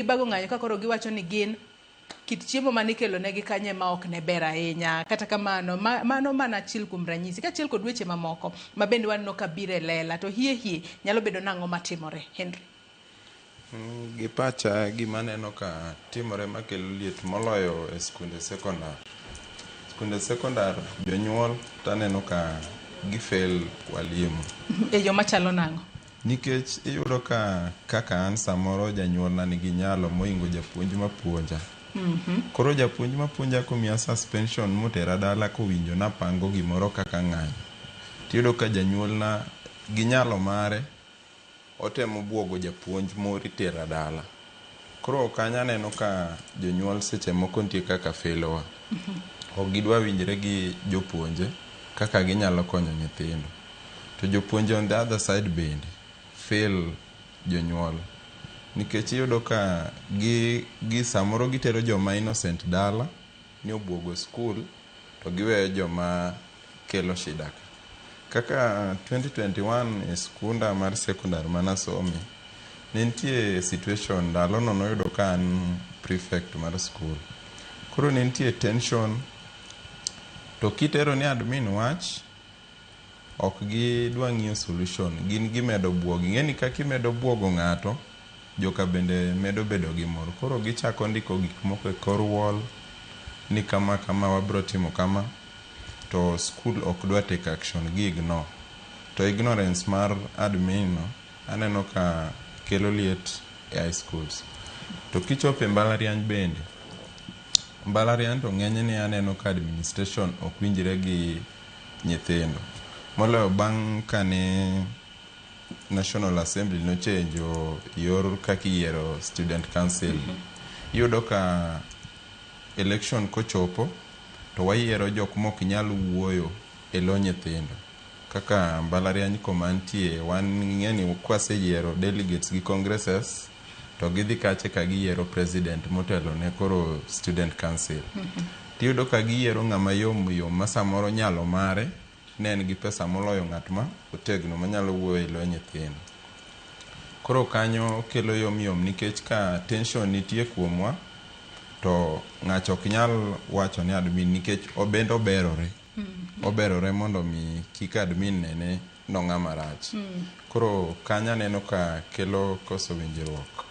gibago ng'anyo ka koro giwacho ni gin kit chiemo manikelo negi kanye ma ok ne ber ahinya. Kata kamano mano mana achiel kuom ranyisi kachiel kod weche mamoko ma bende waneno ka biro e lela to hie nyalo bedo nang'o matimore. Henry gi pacha gima neno ka timore makelo liet moloyo e skunde sekondar jonyuol taneno ka gifail walimu e yo machalo nang'o nikech iyudo ka kaka an samoro janyuol na nigi nyalo moingo japuonj mapuonja. Koro japuonj mapuonja komiya suspension motera dala kowinjo napango gimoro kaka ng'anyo. Tiyudo ka janyuol na gi nyalo mare otemo buogo japuonj moritera dala. Koro kanya neno ka jonyuol seche moko nitie kaka failowa. Ok gidwa winjre gi jopuonje kaka ginyalo konyo nyithindo. To jopuonje on the other side bende fail jonyuol. Nikech iyudo ka gi samoro gitero joma innocent dala ni obuogo skul to giweyo joma kelo shida. Kaka 2021 e skunda mar sekondar manasome nentie situation ndalo no noyudo ka an prefect mar skul. Koro nentie tension to kitero ni admin wach ok gidwa ng'iyo solution, gin gimedo buogo. Ing'eni kaka imedo buogo ng'ato joka bende medo bedo gi mor. Koro gichako ndiko gik moko e kor wall ni kama wabro timo kama to school ok dwa take action gi ignore. To ignorance mar admin no aneno ka kelo liet e high schools. To kichopo e mbalariany bende, mbalariany to ng'eny ni aneno ka administration ok winjre gi nyithindo. Moloyo bang' kane National Assembly no chenjo yor kaka iyiero student council. Iyudo ka election kochopo to wayiero jok mok nyal wuoyo e lo nyithindo. Kaka mbalariany komantie wan ng'eni kwaseyiero delegates gi congresses to gidhi kache ka giyiero president motelo ne koro student council. Tiyudo ka giyiero ng'ama yom ma samoro nyalo mare ne en gi pesa moloyo ng'at ma otegno manyalo wuoyo e lo nyithindo. Koro kanyo kelo yom nikech ka tension nitie kuomwa to ng'acho ok nyal wacho ni admin nikech obendo oberore mondo mi kik admin nene no ng'ama rach. Koro kanya neno ka kelo koso winjruok.